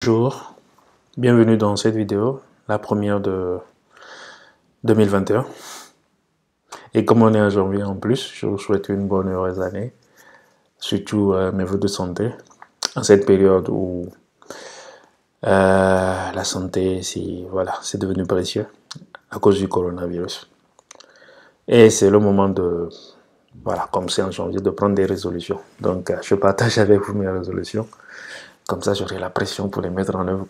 Bonjour, bienvenue dans cette vidéo, la première de 2021. Et comme on est en janvier en plus, je vous souhaite une bonne heureuse année, surtout mes vœux de santé, en cette période où la santé, c'est devenu précieux à cause du coronavirus. Et c'est le moment de, comme c'est en janvier, de prendre des résolutions. Donc, je partage avec vous mes résolutions. Comme ça, j'aurai la pression pour les mettre en œuvre,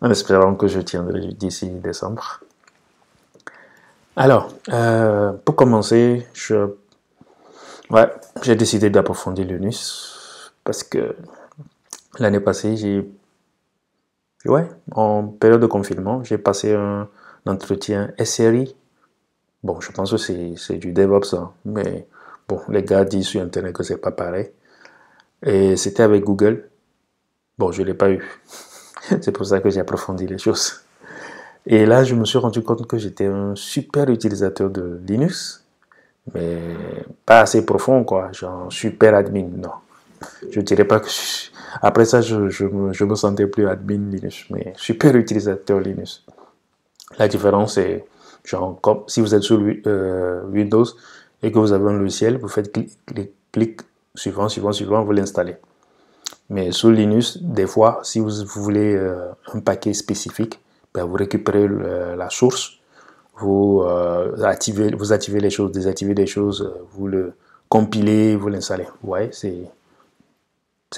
en espérant que je tiendrai d'ici décembre. Alors, pour commencer, j'ai décidé d'approfondir Linux parce que l'année passée, en période de confinement, j'ai passé un entretien SRI. Bon, je pense que c'est du DevOps, hein, mais bon, les gars disent sur Internet que c'est pas pareil. Et c'était avec Google. Bon, je l'ai pas eu. C'est pour ça que j'ai approfondi les choses. Et là, je me suis rendu compte que j'étais un super utilisateur de Linux, mais pas assez profond, quoi. Genre super admin, non. Je dirais pas que après ça, je me sentais plus admin Linux, mais super utilisateur Linux. La différence est, genre, comme si vous êtes sur Windows et que vous avez un logiciel, vous faites clic suivant, vous l'installez. Mais sur Linux, des fois, si vous voulez un paquet spécifique, ben vous récupérez la source, vous activez les choses, désactivez les choses, vous le compilez, vous l'installez. Ouais, c'est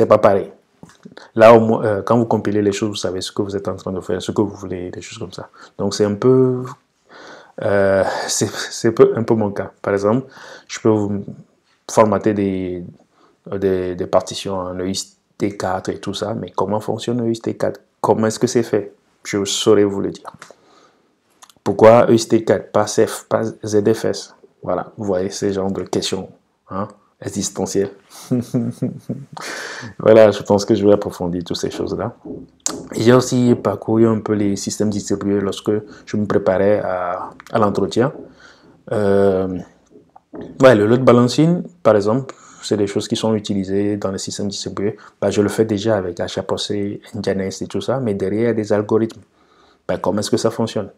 pas pareil. Là, au moins, quand vous compilez les choses, vous savez ce que vous êtes en train de faire, ce que vous voulez, des choses comme ça. Donc, c'est un peu, c'est un peu mon cas. Par exemple, je peux vous formater des partitions en EIST4 et tout ça, mais comment fonctionne EIST4? Comment est-ce que c'est fait? Je saurais vous le dire. Pourquoi EIST4, pas CEF, pas ZFS? Voilà, vous voyez ces genres de questions existentielles. Voilà, je pense que je vais approfondir toutes ces choses-là. J'ai aussi parcouru un peu les systèmes distribués lorsque je me préparais à l'entretien. Le load balancing, par exemple, c'est des choses qui sont utilisées dans les systèmes distribués. Je le fais déjà avec HAPC, Nginx et tout ça, mais derrière, il y a des algorithmes. Comment est-ce que ça fonctionne?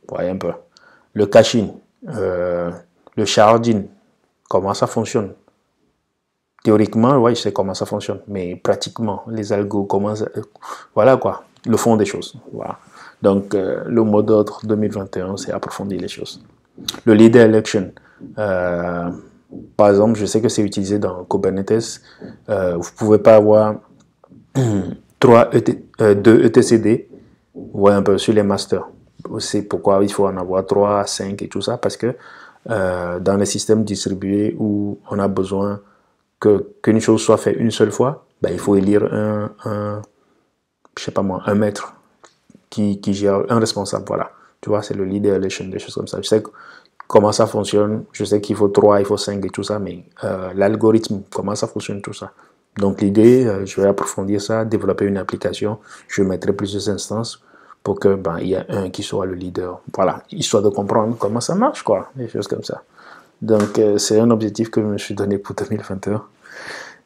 Voyez un peu. Le caching, le sharding, comment ça fonctionne? Théoriquement, ouais, je sais comment ça fonctionne, mais pratiquement, les algos, voilà quoi, le fond des choses. Voilà. Donc, le mot d'ordre 2021, c'est approfondir les choses. Le leader election, par exemple, je sais que c'est utilisé dans Kubernetes. Vous ne pouvez pas avoir 2 etcd, vous voyez un peu sur les masters. C'est pourquoi il faut en avoir 3, 5 et tout ça, parce que dans les systèmes distribués où on a besoin qu'une chose soit faite une seule fois, il faut élire un maître qui gère, un responsable, voilà. Tu vois, c'est le leader election, des choses comme ça. Je sais comment ça fonctionne, je sais qu'il faut 3, il faut 5 et tout ça, mais l'algorithme, comment ça fonctionne tout ça. Donc l'idée, je vais approfondir ça, développer une application, je mettrai plusieurs instances pour que il y ait un qui soit le leader. Voilà, histoire de comprendre comment ça marche, quoi, des choses comme ça. Donc c'est un objectif que je me suis donné pour 2021.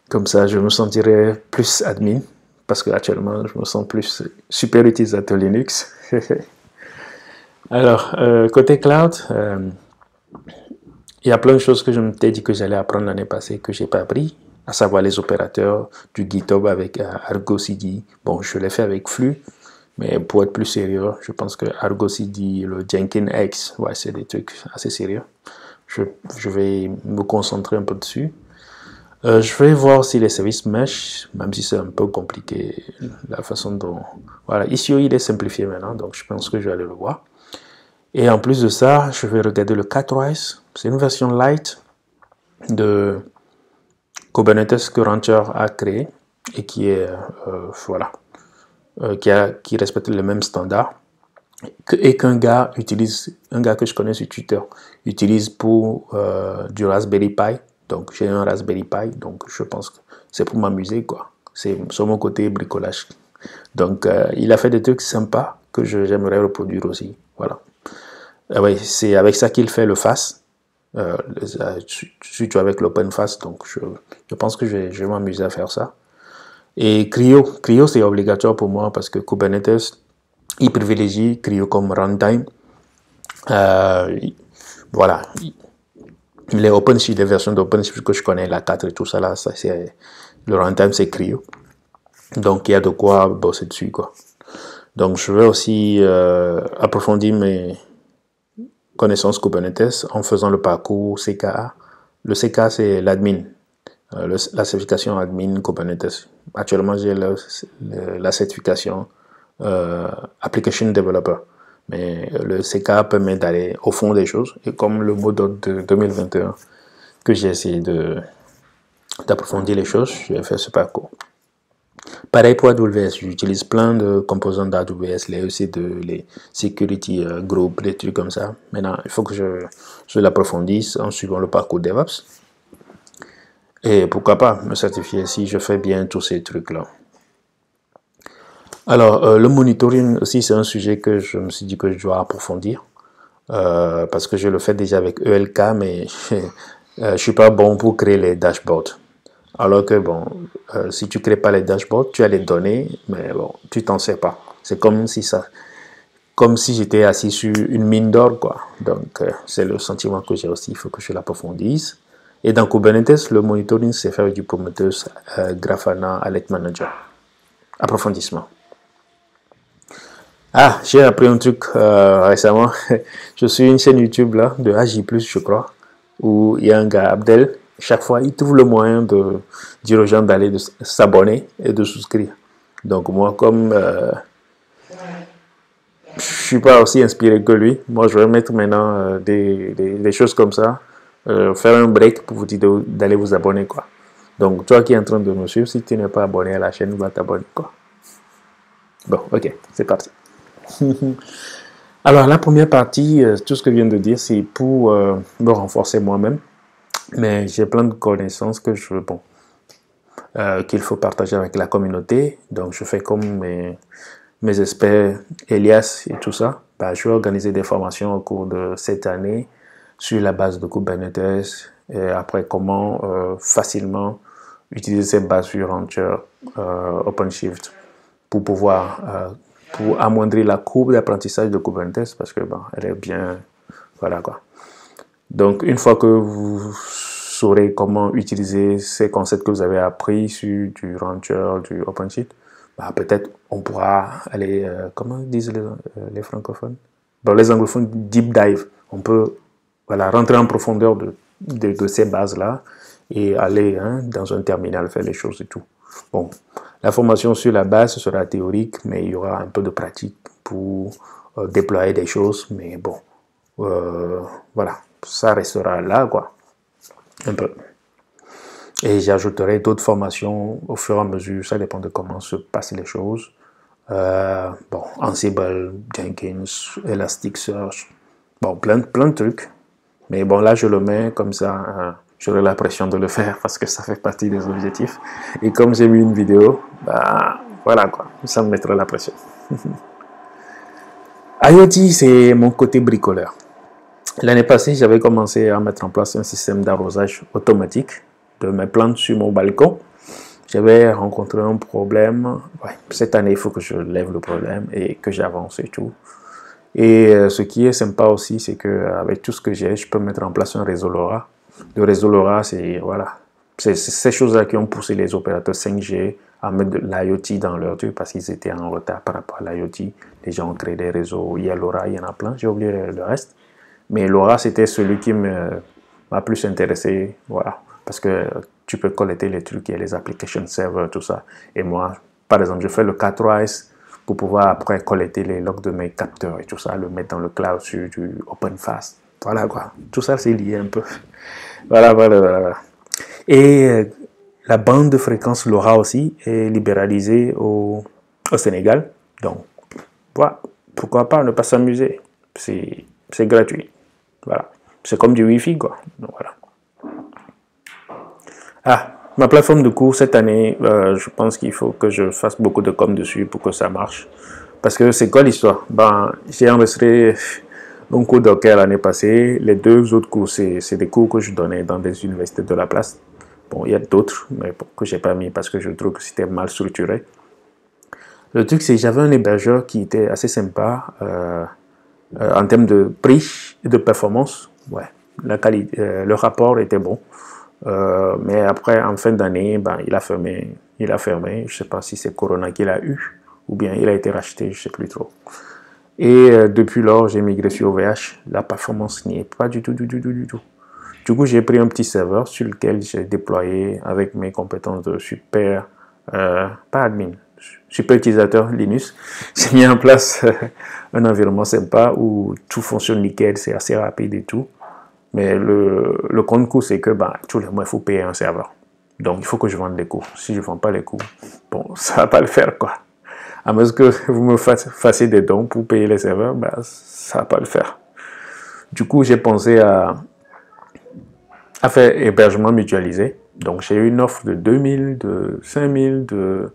Comme ça, je me sentirai plus admin, parce qu'actuellement, je me sens plus super utilisateur Linux. Alors, côté cloud, il y a plein de choses que je m'étais dit que j'allais apprendre l'année passée que je n'ai pas appris, à savoir les opérateurs du GitHub avec Argo CD. Bon, je l'ai fait avec Flux, mais pour être plus sérieux, je pense que Argo CD, le Jenkins X, ouais, c'est des trucs assez sérieux. Je vais me concentrer un peu dessus. Je vais voir si les services mesh, même si c'est un peu compliqué, la façon dont... Voilà, ici, il est simplifié maintenant, donc je pense que je vais aller le voir. Et en plus de ça, je vais regarder le K3S. C'est une version light de Kubernetes que Rancher a créé et qui est, qui respecte les mêmes standards et qu'un gars utilise, un gars que je connais sur Twitter, utilise pour du Raspberry Pi. Donc j'ai un Raspberry Pi, donc je pense que c'est pour m'amuser, quoi. C'est sur mon côté bricolage. Donc il a fait des trucs sympas que j'aimerais reproduire aussi. Voilà. Oui, c'est avec ça qu'il fait le FAS. Surtout avec l'OpenFAS, donc je pense que je vais m'amuser à faire ça. Et Creo c'est obligatoire pour moi parce que Kubernetes, il privilégie Creo comme runtime. Voilà. Les OpenShift, les versions d'OpenShift que je connais, la 4 et tout ça, là, ça c'est le runtime, c'est Creo. Donc, il y a de quoi bosser dessus, quoi. Donc, je vais aussi approfondir mes connaissances Kubernetes en faisant le parcours CKA. Le CKA, c'est l'admin, la certification admin Kubernetes. Actuellement, j'ai la certification Application Developer. Mais le CKA permet d'aller au fond des choses. Et comme le mot d'ordre de 2021, que j'ai essayé d'approfondir les choses, je vais faire ce parcours. Pareil pour AWS, j'utilise plein de composants d'AWS, les EC2, les security group, des trucs comme ça. Maintenant, il faut que je l'approfondisse en suivant le parcours DevOps. Et pourquoi pas me certifier si je fais bien tous ces trucs-là. Alors, le monitoring aussi, c'est un sujet que je me suis dit que je dois approfondir. Parce que je le fais déjà avec ELK, mais je suis pas bon pour créer les dashboards. Alors que bon, si tu crées pas les dashboards, tu as les données, mais bon, tu t'en sais pas. C'est comme si j'étais assis sur une mine d'or, quoi. Donc, c'est le sentiment que j'ai aussi. Il faut que je l'approfondisse. Et dans Kubernetes, le monitoring, c'est faire du Prometheus, Grafana, Alert Manager. Approfondissement. Ah, j'ai appris un truc récemment. Je suis une chaîne YouTube là, de AJ+, je crois, où il y a un gars, Abdel. Chaque fois, il trouve le moyen de dire aux gens d'aller s'abonner et de souscrire. Donc moi, comme je suis pas aussi inspiré que lui, moi je vais mettre maintenant des choses comme ça, faire un break pour vous dire d'aller vous abonner, quoi. Donc toi qui es en train de me suivre, si tu n'es pas abonné à la chaîne, va t'abonner, quoi. Bon, ok, c'est parti. Alors la première partie, tout ce que je viens de dire, c'est pour me renforcer moi-même. Mais j'ai plein de connaissances que je bon, qu'il faut partager avec la communauté. Donc, je fais comme mes experts, Elias et tout ça. Bah, je vais organiser des formations au cours de cette année sur la base de Kubernetes. Et après, comment facilement utiliser cette base sur Rancher, OpenShift pour pouvoir pour amoindrir la courbe d'apprentissage de Kubernetes parce que bon, elle est bien, voilà quoi. Donc, une fois que vous saurez comment utiliser ces concepts que vous avez appris sur du Rancher, du OpenShift, bah, peut-être on pourra aller, comment disent les francophones? Bon, les anglophones, deep dive. On peut voilà, rentrer en profondeur de ces bases-là et aller dans un terminal faire les choses et tout. Bon, la formation sur la base sera théorique, mais il y aura un peu de pratique pour déployer des choses, mais bon, voilà, ça restera là, quoi, un peu. Et j'ajouterai d'autres formations au fur et à mesure, ça dépend de comment se passent les choses. Bon, Ansible, Jenkins, Elasticsearch, bon, plein de trucs. Mais bon, là, je le mets comme ça, j'aurai la pression de le faire parce que ça fait partie des objectifs. Et comme j'ai mis une vidéo, bah, voilà quoi, ça me mettra la pression. IoT, c'est mon côté bricoleur. L'année passée, j'avais commencé à mettre en place un système d'arrosage automatique de mes plantes sur mon balcon. J'avais rencontré un problème. Ouais, cette année, il faut que je lève le problème et que j'avance et tout. Et ce qui est sympa aussi, c'est qu'avec tout ce que j'ai, je peux mettre en place un réseau LoRa. Le réseau LoRa, c'est voilà, ces choses-là qui ont poussé les opérateurs 5G à mettre de l'IoT dans leur truc parce qu'ils étaient en retard par rapport à l'IoT. Les gens ont créé des réseaux. Il y a LoRa, il y en a plein. J'ai oublié le reste. Mais LoRa, c'était celui qui m'a plus intéressé. Voilà, parce que tu peux collecter les trucs, il y a les application servers, tout ça. Et moi, par exemple, je fais le K3S pour pouvoir après collecter les logs de mes capteurs et tout ça, le mettre dans le cloud sur du OpenFast. Voilà quoi. Tout ça, c'est lié un peu. Voilà. Et la bande de fréquence LoRa aussi est libéralisée au Sénégal. Donc, voilà. Pourquoi pas ne pas s'amuser? C'est gratuit. Voilà. C'est comme du Wi-Fi, quoi. Donc, voilà. Ah, ma plateforme de cours cette année, je pense qu'il faut que je fasse beaucoup de com dessus pour que ça marche. Parce que c'est quoi l'histoire? Ben, j'ai enregistré un cours Docker l'année passée. Les 2 autres cours, c'est des cours que je donnais dans des universités de la place. Bon, il y a d'autres, mais bon, que j'ai pas mis parce que je trouve que c'était mal structuré. Le truc, c'est que j'avais un hébergeur qui était assez sympa en termes de prix et de performance. Ouais, la qualité, le rapport était bon. Mais après, en fin d'année, ben, il a fermé. Il a fermé. Je ne sais pas si c'est Corona qu'il a eu ou bien il a été racheté, je ne sais plus trop. Et depuis lors, j'ai migré sur OVH. La performance n'y est pas du tout. Du coup, j'ai pris un petit serveur sur lequel j'ai déployé avec mes compétences de super, pas admin, super utilisateur Linux. J'ai mis en place un environnement sympa où tout fonctionne nickel, c'est assez rapide et tout. Mais le contre-coup, c'est que ben, tous les mois, il faut payer un serveur. Donc, il faut que je vende les coûts. Si je ne vends pas les coûts, bon, ça ne va pas le faire, quoi. À mesure que vous me fassiez des dons pour payer les serveurs, ben, ça ne va pas le faire. Du coup, j'ai pensé à faire hébergement mutualisé. Donc, j'ai eu une offre de 2000, de 5000, de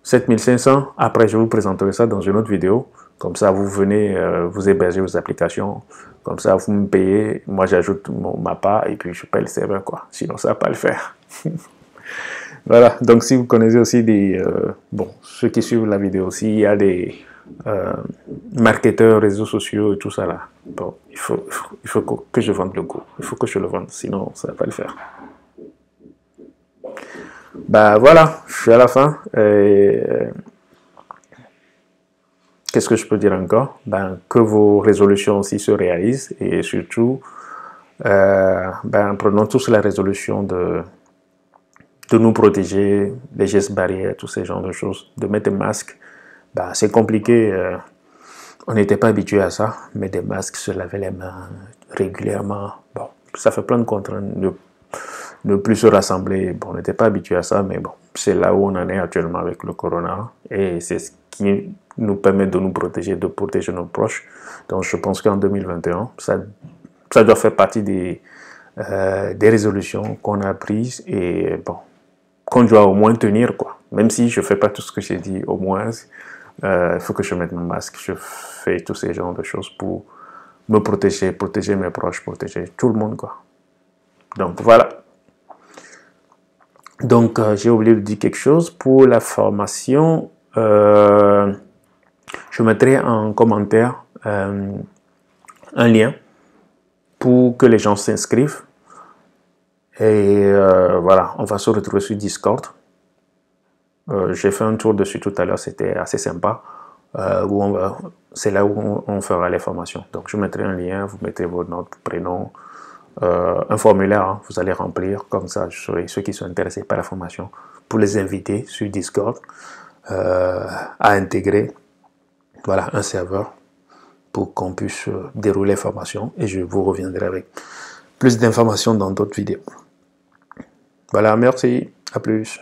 7500. Après, je vous présenterai ça dans une autre vidéo. Comme ça, vous venez, vous héberger vos applications. Comme ça, vous me payez. Moi, j'ajoute ma part et puis je paye le serveur, quoi. Sinon, ça ne va pas le faire. Voilà. Donc, si vous connaissez aussi des... bon, ceux qui suivent la vidéo aussi, il y a des marketeurs, réseaux sociaux et tout ça là. Bon, il faut que je vende le coup. Il faut que je le vende. Sinon, ça ne va pas le faire. Bah voilà, je suis à la fin. Qu'est-ce que je peux dire encore? Ben, que vos résolutions aussi se réalisent et surtout, ben, prenons tous la résolution de nous protéger, des gestes barrières, tous ces genres de choses, de mettre des masques. Ben, c'est compliqué, on n'était pas habitué à ça, mais des masques, se laver les mains régulièrement, bon, ça fait plein de contraintes, ne plus se rassembler, bon, on n'était pas habitué à ça, mais bon, c'est là où on en est actuellement avec le corona, et c'est ce qui nous permet de nous protéger, de protéger nos proches. Donc je pense qu'en 2021, ça doit faire partie des résolutions qu'on a prises, et bon, qu'on doit au moins tenir, quoi. Même si je ne fais pas tout ce que j'ai dit, au moins, il faut que je mette mon masque, je fais tous ces genres de choses pour me protéger, protéger mes proches, protéger tout le monde, quoi. Donc voilà. Donc j'ai oublié de dire quelque chose pour la formation. Je mettrai en commentaire un lien pour que les gens s'inscrivent. Et voilà, on va se retrouver sur Discord. J'ai fait un tour dessus tout à l'heure, c'était assez sympa. C'est là où on fera les formations. Donc je mettrai un lien, vous mettez votre nom, prénom, un formulaire, hein, vous allez remplir, comme ça je saurai ceux qui sont intéressés par la formation, pour les inviter sur Discord à intégrer voilà, un serveur pour qu'on puisse dérouler la formation, et je vous reviendrai avec plus d'informations dans d'autres vidéos. Voilà, merci, à plus.